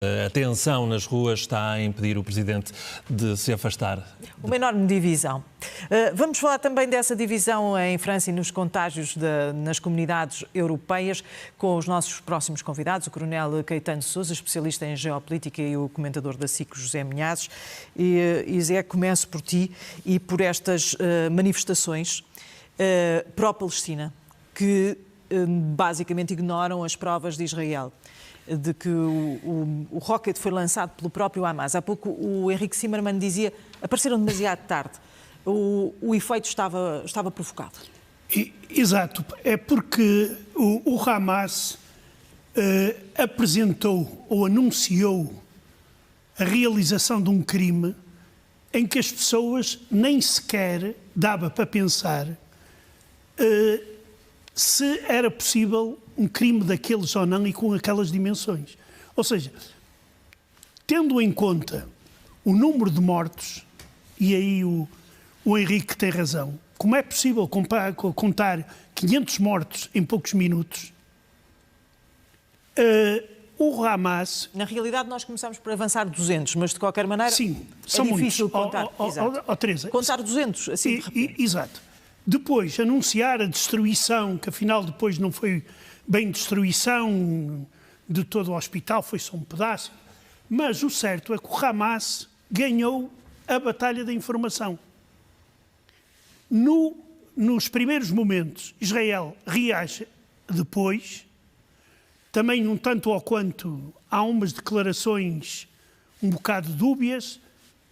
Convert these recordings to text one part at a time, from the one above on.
A tensão nas ruas está a impedir o Presidente de se afastar. Uma enorme divisão. Vamos falar também dessa divisão em França e nos contágios nas comunidades europeias com os nossos próximos convidados, o Coronel Caetano Sousa, especialista em geopolítica, e o comentador da SIC, José Minhazes. E Zé, começo por ti e por estas manifestações pró-Palestina que basicamente ignoram as provas de Israel, de que o rocket foi lançado pelo próprio Hamas. Há pouco o Henrique Zimmermann dizia que apareceram demasiado tarde. O efeito estava provocado. Exato. É porque o Hamas apresentou ou anunciou a realização de um crime em que as pessoas nem sequer dava para pensar se era possível um crime daqueles ou não e com aquelas dimensões. Ou seja, tendo em conta o número de mortos, e aí o Henrique tem razão, como é possível contar 500 mortos em poucos minutos? O Hamas... Na realidade, nós começamos por avançar 200, mas de qualquer maneira sim, são difícil muitos. contar. Teresa, contar 200, assim de repente. Exato. Depois, anunciar a destruição, que afinal depois não foi bem destruição de todo o hospital, foi só um pedaço. Mas o certo é que o Hamas ganhou a batalha da informação. Nos primeiros momentos, Israel reage depois, também um tanto ou quanto há umas declarações um bocado dúbias,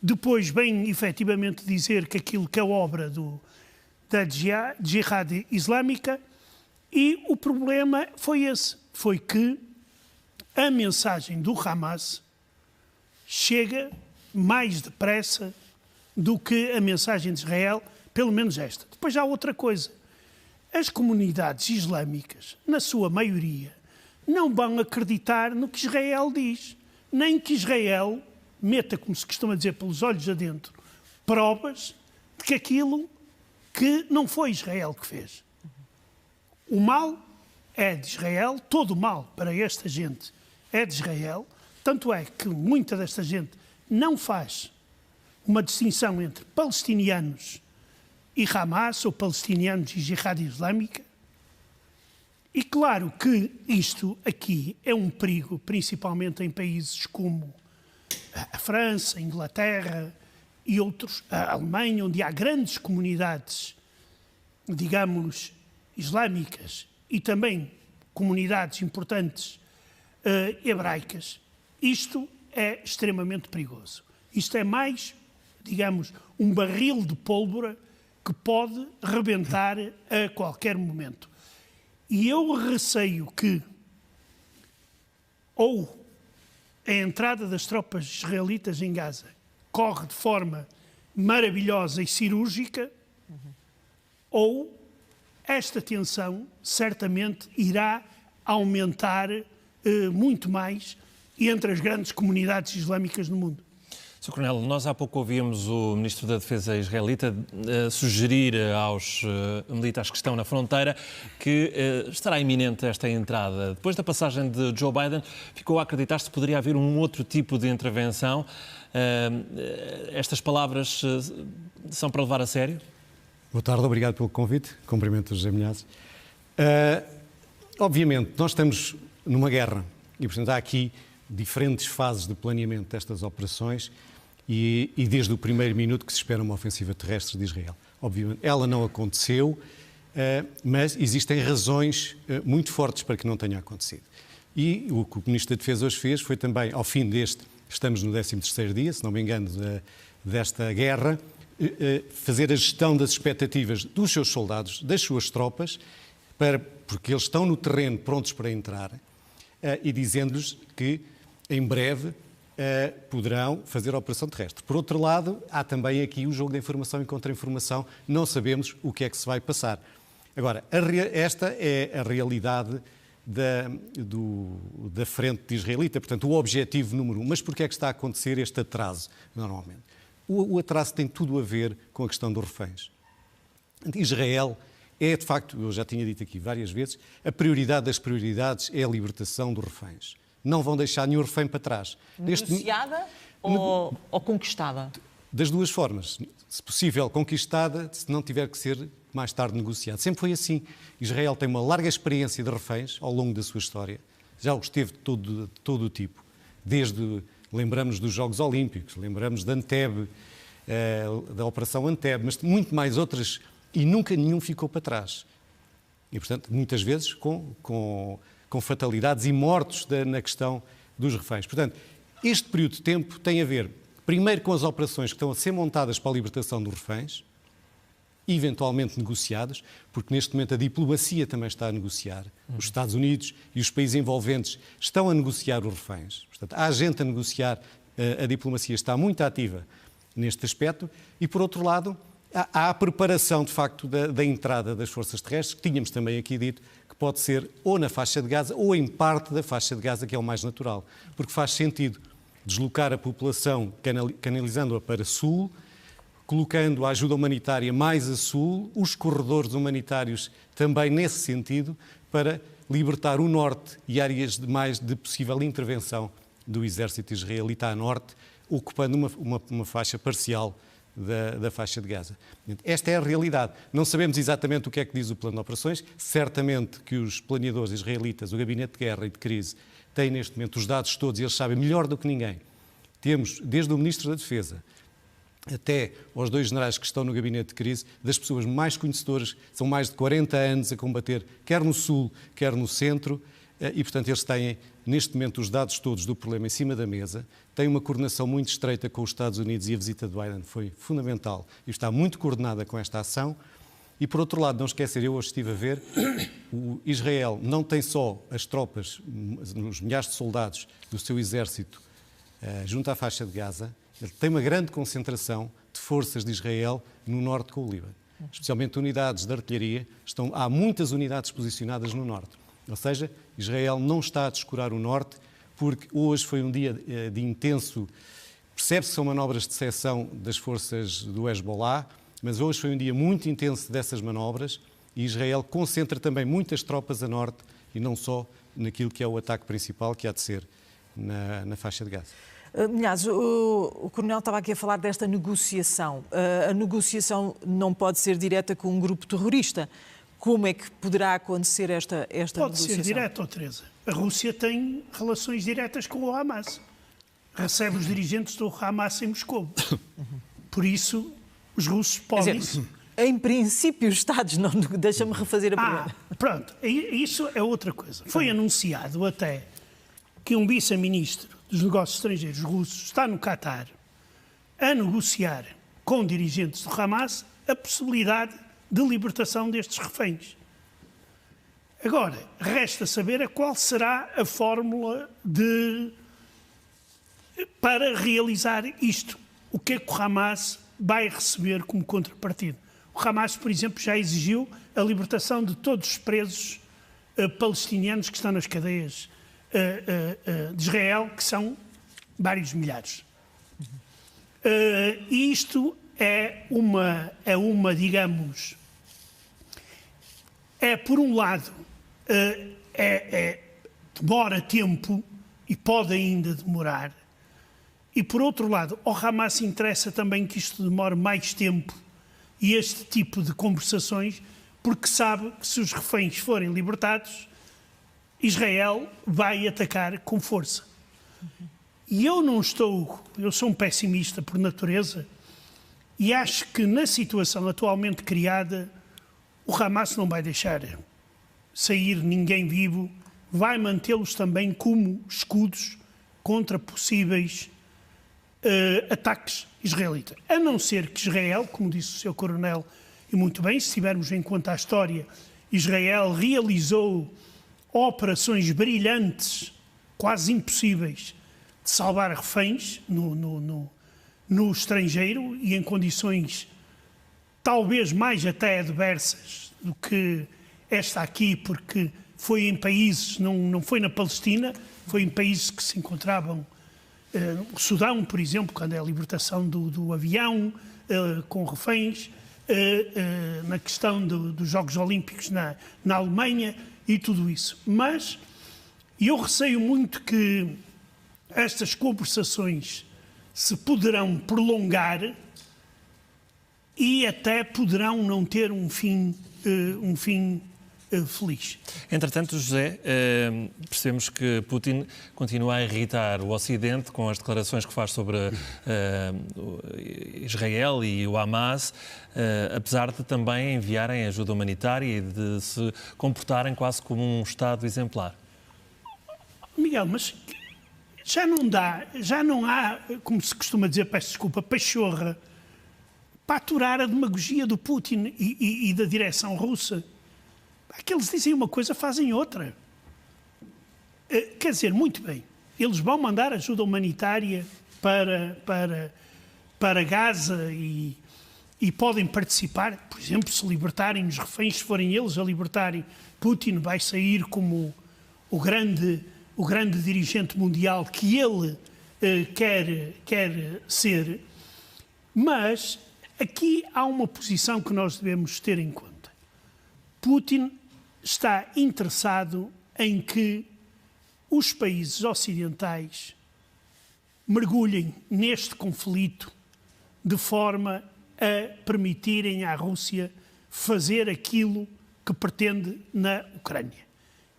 depois vem efetivamente dizer que aquilo que é obra da Jihad Islâmica, e o problema foi esse, foi que a mensagem do Hamas chega mais depressa do que a mensagem de Israel, pelo menos esta. Depois há outra coisa. As comunidades islâmicas, na sua maioria, não vão acreditar no que Israel diz, nem que Israel meta, como se costuma dizer, pelos olhos adentro, provas de que aquilo que não foi Israel que fez. O mal é de Israel, todo o mal para esta gente é de Israel, tanto é que muita desta gente não faz uma distinção entre palestinianos e Hamas, ou palestinianos e Jihad Islâmica. E claro que isto aqui é um perigo, principalmente em países como a França, a Inglaterra e outros, a Alemanha, onde há grandes comunidades, digamos, islâmicas e também comunidades importantes hebraicas. Isto é extremamente perigoso. Isto é mais, digamos, um barril de pólvora que pode rebentar a qualquer momento. E eu receio que ou a entrada das tropas israelitas em Gaza corre de forma maravilhosa e cirúrgica, ou esta tensão certamente irá aumentar muito mais entre as grandes comunidades islâmicas no mundo. Sr. Coronel, nós há pouco ouvíamos o Ministro da Defesa israelita sugerir aos militares que estão na fronteira que estará iminente esta entrada. Depois da passagem de Joe Biden, ficou a acreditar se poderia haver um outro tipo de intervenção. Estas palavras são para levar a sério? Boa tarde, obrigado pelo convite. Cumprimento o José Minhazes. Obviamente, nós estamos numa guerra e, portanto, há aqui diferentes fases de planeamento destas operações e desde o primeiro minuto que se espera uma ofensiva terrestre de Israel. Obviamente, ela não aconteceu, mas existem razões muito fortes para que não tenha acontecido. E o que o Ministro da Defesa hoje fez foi também, ao fim estamos no 13º dia, se não me engano, desta guerra, fazer a gestão das expectativas dos seus soldados, das suas tropas, porque eles estão no terreno prontos para entrar, e dizendo-lhes que em breve poderão fazer a operação terrestre. Por outro lado, há também aqui o jogo da informação e contra-informação, não sabemos o que é que se vai passar. Agora, esta é a realidade da frente de israelita, portanto, o objetivo número 1. Mas porquê é que está a acontecer este atraso, normalmente? O atraso tem tudo a ver com a questão dos reféns. Israel é, de facto, eu já tinha dito aqui várias vezes, a prioridade das prioridades é a libertação dos reféns. não vão deixar nenhum refém para trás. Negociada ou conquistada? Das duas formas. Se possível, conquistada, se não tiver que ser mais tarde negociada. Sempre foi assim. Israel tem uma larga experiência de reféns ao longo da sua história. Já os teve de todo o tipo. Lembramos dos Jogos Olímpicos, lembramos de Antebe, da Operação Antebe, mas muito mais outras, e nunca nenhum ficou para trás. E, portanto, muitas vezes com fatalidades e mortos na questão dos reféns. Portanto, este período de tempo tem a ver, primeiro, com as operações que estão a ser montadas para a libertação dos reféns, eventualmente negociadas, porque neste momento a diplomacia também está a negociar. Os Estados Unidos e os países envolventes estão a negociar os reféns. Portanto, há gente a negociar, a diplomacia está muito ativa neste aspecto, e, por outro lado, há a preparação, de facto, da entrada das forças terrestres, que tínhamos também aqui dito, que pode ser ou na faixa de Gaza ou em parte da faixa de Gaza, que é o mais natural. Porque faz sentido deslocar a população, canalizando-a para sul, colocando a ajuda humanitária mais a sul, os corredores humanitários também nesse sentido, para libertar o norte e áreas de possível intervenção do exército israelita a norte, ocupando uma faixa parcial da faixa de Gaza. Esta é a realidade. Não sabemos exatamente o que é que diz o plano de operações. Certamente que os planeadores israelitas, o Gabinete de Guerra e de Crise, têm neste momento os dados todos e eles sabem melhor do que ninguém. Temos, desde o Ministro da Defesa até aos dois generais que estão no Gabinete de Crise, das pessoas mais conhecedoras, são mais de 40 anos a combater, quer no Sul, quer no Centro, e, portanto, eles têm, neste momento, os dados todos do problema em cima da mesa, têm uma coordenação muito estreita com os Estados Unidos e a visita de Biden foi fundamental e está muito coordenada com esta ação. E, por outro lado, não esquecer, eu hoje estive a ver, o Israel não tem só as tropas, os milhares de soldados do seu exército junto à faixa de Gaza, ele tem uma grande concentração de forças de Israel no norte com o Líbano. Especialmente unidades de artilharia, há muitas unidades posicionadas no norte. Ou seja, Israel não está a descurar o norte, porque hoje foi um dia de intenso... Percebe-se que são manobras de seção das forças do Hezbollah, mas hoje foi um dia muito intenso dessas manobras e Israel concentra também muitas tropas a norte e não só naquilo que é o ataque principal, que há de ser na faixa de Gaza. Milhares, o Coronel estava aqui a falar desta negociação. A negociação não pode ser direta com um grupo terrorista. Como é que poderá acontecer esta negociação? Pode ser direta, oh, Teresa. A Rússia tem relações diretas com o Hamas. Recebe os dirigentes do Hamas em Moscou. Por isso, os russos podem... Quer dizer, em princípio, os Estados não... Deixa-me refazer a pergunta. Pronto. Isso é outra coisa. Foi anunciado até que um vice-ministro dos negócios estrangeiros russos está no Qatar a negociar com dirigentes do Hamas a possibilidade de libertação destes reféns. Agora, resta saber qual será a fórmula para realizar isto. O que é que o Hamas vai receber como contrapartida? O Hamas, por exemplo, já exigiu a libertação de todos os presos palestinianos que estão nas cadeias de Israel, que são vários milhares. E isto digamos, por um lado, demora tempo e pode ainda demorar, e por outro lado, ao Hamas interessa também que isto demore mais tempo e este tipo de conversações, porque sabe que se os reféns forem libertados, Israel vai atacar com força. E eu sou um pessimista por natureza e acho que na situação atualmente criada, o Hamas não vai deixar sair ninguém vivo, vai mantê-los também como escudos contra possíveis ataques israelitas. A não ser que Israel, como disse o Sr. Coronel, e muito bem, se tivermos em conta a história, Israel realizou operações brilhantes, quase impossíveis, de salvar reféns no estrangeiro e em condições talvez mais até adversas do que esta aqui, porque foi em países, não foi na Palestina, foi em países que se encontravam, o Sudão, por exemplo, quando é a libertação do avião, com reféns, na questão dos Jogos Olímpicos na Alemanha, e tudo isso. Mas E eu receio muito que estas conversações se poderão prolongar e até poderão não ter um fim feliz. Entretanto, José, percebemos que Putin continua a irritar o Ocidente com as declarações que faz sobre Israel e o Hamas, apesar de também enviarem ajuda humanitária e de se comportarem quase como um Estado exemplar. Miguel, mas já não há, como se costuma dizer, peço desculpa, pachorra, para aturar a demagogia do Putin e da direção russa. Que eles dizem uma coisa, fazem outra. Quer dizer, muito bem, eles vão mandar ajuda humanitária para Gaza e podem participar, por exemplo, se libertarem os reféns, se forem eles a libertarem, Putin vai sair como o grande dirigente mundial que ele quer ser. Mas aqui há uma posição que nós devemos ter em conta. Putin está interessado em que os países ocidentais mergulhem neste conflito de forma a permitirem à Rússia fazer aquilo que pretende na Ucrânia.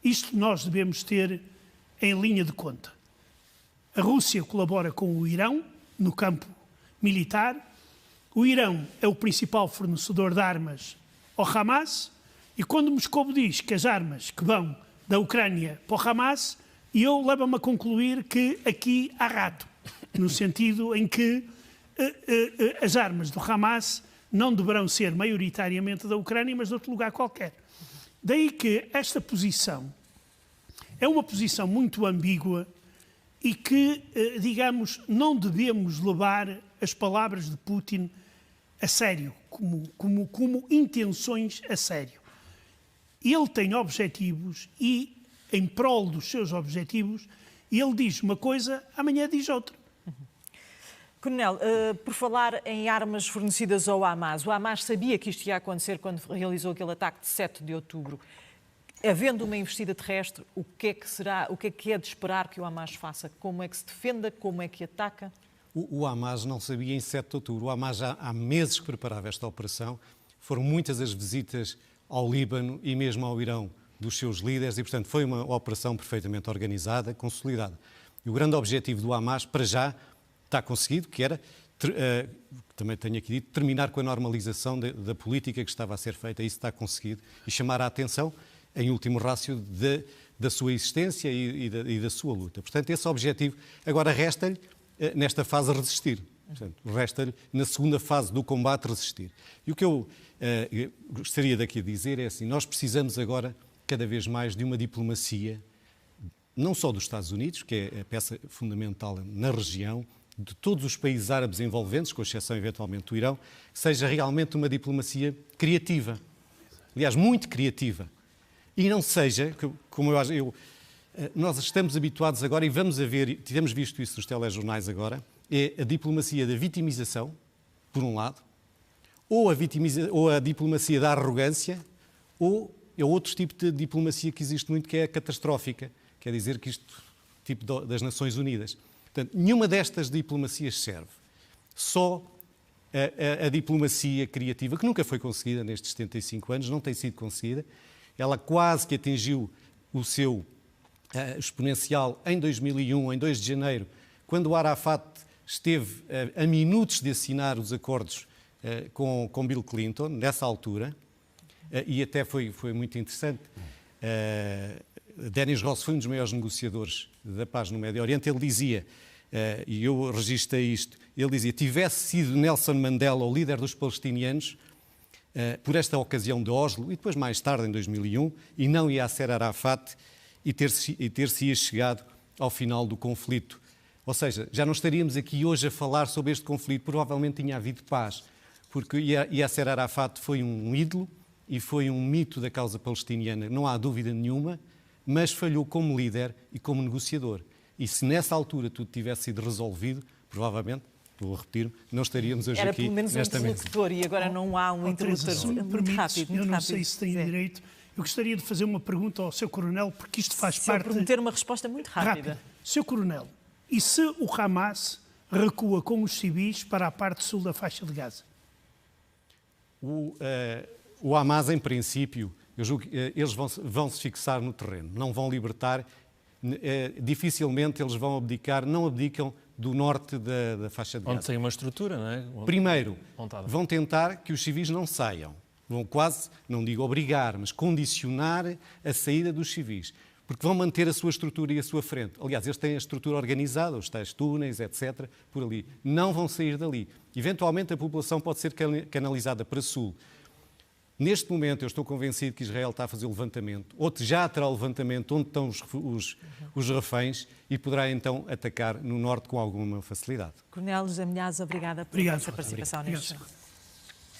Isto nós devemos ter em linha de conta. A Rússia colabora com o Irão no campo militar. O Irão é o principal fornecedor de armas ao Hamas. E quando Moscou diz que as armas que vão da Ucrânia para o Hamas, eu levo-me a concluir que aqui há rato, no sentido em que as armas do Hamas não deverão ser maioritariamente da Ucrânia, mas de outro lugar qualquer. Daí que esta posição é uma posição muito ambígua e que, digamos, não devemos levar as palavras de Putin a sério, como intenções a sério. Ele tem objetivos e, em prol dos seus objetivos, ele diz uma coisa, amanhã diz outra. Coronel, por falar em armas fornecidas ao Hamas, o Hamas sabia que isto ia acontecer quando realizou aquele ataque de 7 de outubro. Havendo uma investida terrestre, o que é que é de esperar que o Hamas faça? Como é que se defenda? Como é que ataca? O Hamas não sabia em 7 de outubro. O Hamas já há meses que preparava esta operação. Foram muitas as visitas ao Líbano e mesmo ao Irão dos seus líderes e, portanto, foi uma operação perfeitamente organizada, consolidada. E o grande objetivo do Hamas, para já, está conseguido, que era, também tenho aqui dito, terminar com a normalização da política que estava a ser feita. Isso está conseguido. E chamar a atenção, em último rácio, da sua existência e da sua luta. Portanto, esse objetivo, agora resta-lhe, nesta fase, resistir. Portanto, resta-lhe, na segunda fase do combate, resistir. E o que eu gostaria daqui de dizer é assim, nós precisamos agora, cada vez mais, de uma diplomacia, não só dos Estados Unidos, que é a peça fundamental na região, de todos os países árabes envolventes, com exceção, eventualmente, do Irão, que seja realmente uma diplomacia criativa. Aliás, muito criativa. E não seja, como nós estamos habituados agora, e vamos a ver, tivemos visto isso nos telejornais agora, é a diplomacia da vitimização, por um lado, ou a diplomacia da arrogância, ou é outro tipo de diplomacia que existe muito, que é a catastrófica, quer dizer que isto, tipo das Nações Unidas. Portanto, nenhuma destas diplomacias serve. Só a diplomacia criativa, que nunca foi conseguida nestes 75 anos, não tem sido conseguida, ela quase que atingiu o seu exponencial em 2001, em 2 de janeiro, quando o Arafat esteve a minutos de assinar os acordos com Bill Clinton, nessa altura, e até foi muito interessante. Denis Ross foi um dos maiores negociadores da paz no Médio Oriente. Ele dizia, e eu registrei isto, ele dizia, tivesse sido Nelson Mandela o líder dos palestinianos, por esta ocasião de Oslo, e depois mais tarde, em 2001, e não Yasser Arafat, e ter-se chegado ao final do conflito. Ou seja, já não estaríamos aqui hoje a falar sobre este conflito, provavelmente tinha havido paz, porque Yasser Arafat foi um ídolo e foi um mito da causa palestiniana, não há dúvida nenhuma, mas falhou como líder e como negociador. E se nessa altura tudo tivesse sido resolvido, provavelmente, vou repetir, não estaríamos hoje aqui nesta mesa. Era pelo menos um interlocutor e agora não há um interlocutor. Muito rápido. Eu não sei se tenho direito. Eu gostaria de fazer uma pergunta ao Sr. Coronel, porque isto faz Se eu parte... prometer uma resposta muito rápida. Sr. Coronel, e se o Hamas recua com os civis para a parte sul da faixa de Gaza? O Hamas, em princípio, eu julgo que eles vão se fixar no terreno, não vão libertar, dificilmente eles vão abdicar, não abdicam do norte da faixa de Gaza. Onde tem uma estrutura, não é? Primeiro, Montada. vão tentar que os civis não saiam. Vão quase, não digo obrigar, mas condicionar a saída dos civis. Porque vão manter a sua estrutura e a sua frente. Aliás, eles têm a estrutura organizada, os tais túneis, etc., por ali. Não vão sair dali. Eventualmente, a população pode ser canalizada para sul. Neste momento, eu estou convencido que Israel está a fazer o levantamento, ou já terá o levantamento onde estão os reféns e poderá então atacar no norte com alguma facilidade. Coronel José Milhazes, obrigada por essa participação neste.